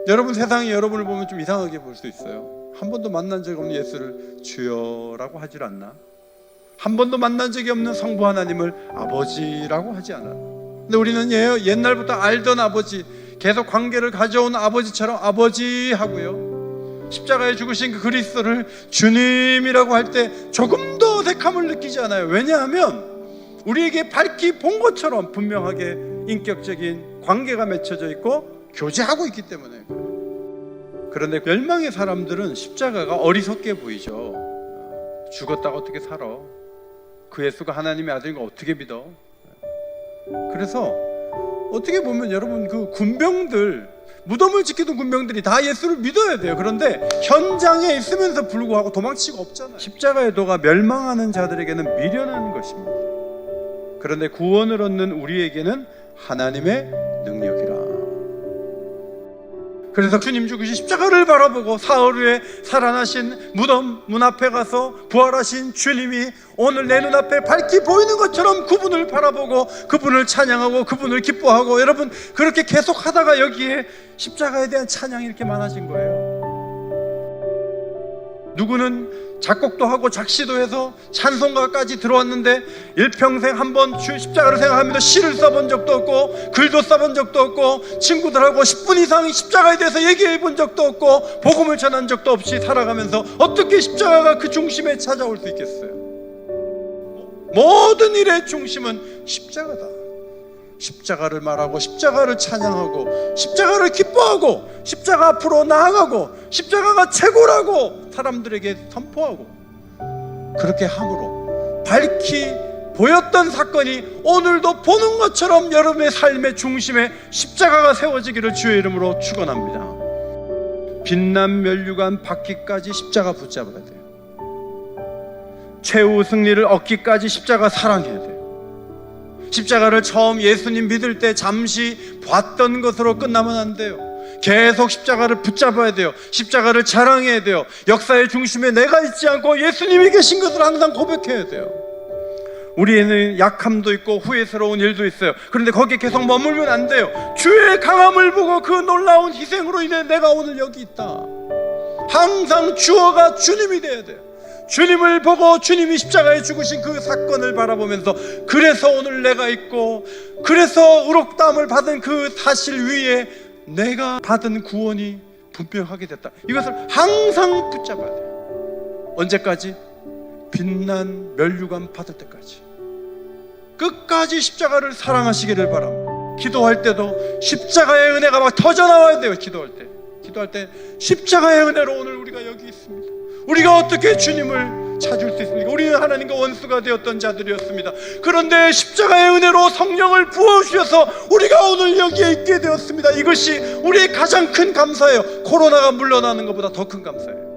여러분, 세상이 여러분을 보면 좀 이상하게 볼 수 있어요. 한 번도 만난 적이 없는 예수를 주여라고 하질 않나? 한 번도 만난 적이 없는 성부 하나님을 아버지라고 하지 않아? 근데 우리는 옛날부터 알던 아버지, 계속 관계를 가져온 아버지처럼 아버지 하고요, 십자가에 죽으신 그 그리스도를 주님이라고 할 때 조금 더 어색함을 느끼지 않아요. 왜냐하면 우리에게 밝히 본 것처럼 분명하게 인격적인 관계가 맺혀져 있고 교제하고 있기 때문에. 그런데 멸망의 사람들은 십자가가 어리석게 보이죠. 죽었다가 어떻게 살아? 그 예수가 하나님의 아들인 거 어떻게 믿어? 그래서 어떻게 보면 여러분, 그 군병들, 무덤을 지키던 군병들이 다 예수를 믿어야 돼요. 그런데 현장에 있으면서 불구하고 도망치고 없잖아요. 십자가의 도가 멸망하는 자들에게는 미련한 것입니다. 그런데 구원을 얻는 우리에게는 하나님의 능력이라. 그래서 주님 죽으신 십자가를 바라보고 사흘 후에 살아나신 무덤 문 앞에 가서 부활하신 주님이 오늘 내 눈앞에 밝히 보이는 것처럼 그분을 바라보고 그분을 찬양하고 그분을 기뻐하고, 여러분, 그렇게 계속 하다가 여기에 십자가에 대한 찬양이 이렇게 많아진 거예요. 누구는 작곡도 하고 작시도 해서 찬송가까지 들어왔는데 일평생 한번 십자가를 생각하면서 시를 써본 적도 없고 글도 써본 적도 없고 친구들하고 10분 이상 십자가에 대해서 얘기해 본 적도 없고 복음을 전한 적도 없이 살아가면서 어떻게 십자가가 그 중심에 찾아올 수 있겠어요? 모든 일의 중심은 십자가다. 십자가를 말하고 십자가를 찬양하고 십자가를 기뻐하고 십자가 앞으로 나아가고 십자가가 최고라고 사람들에게 선포하고, 그렇게 함으로 밝히 보였던 사건이 오늘도 보는 것처럼 여러분의 삶의 중심에 십자가가 세워지기를 주의 이름으로 축원합니다. 빛난 면류관 받기까지 십자가 붙잡아야 돼요. 최후 승리를 얻기까지 십자가 사랑해야 돼요. 십자가를 처음 예수님 믿을 때 잠시 봤던 것으로 끝나면 안 돼요. 계속 십자가를 붙잡아야 돼요. 십자가를 자랑해야 돼요. 역사의 중심에 내가 있지 않고 예수님이 계신 것을 항상 고백해야 돼요. 우리에는 약함도 있고 후회스러운 일도 있어요. 그런데 거기에 계속 머물면 안 돼요. 주의 강함을 보고 그 놀라운 희생으로 인해 내가 오늘 여기 있다. 항상 주어가 주님이 돼야 돼요. 주님을 보고 주님이 십자가에 죽으신 그 사건을 바라보면서, 그래서 오늘 내가 있고, 그래서 의롭다함을 받은 그 사실 위에 내가 받은 구원이 분명하게 됐다. 이것을 항상 붙잡아야 돼요. 언제까지? 빛난 면류관 받을 때까지. 끝까지 십자가를 사랑하시기를 바랍니다. 기도할 때도 십자가의 은혜가 막 터져나와야 돼요. 기도할 때 십자가의 은혜로 오늘 우리가 여기 있습니다. 우리가 어떻게 주님을 찾을 수 있습니까? 우리는 하나님과 원수가 되었던 자들이었습니다. 그런데 십자가의 은혜로 성령을 부어주셔서 우리가 오늘 여기에 있게 되었습니다. 이것이 우리의 가장 큰 감사예요. 코로나가 물러나는 것보다 더 큰 감사예요.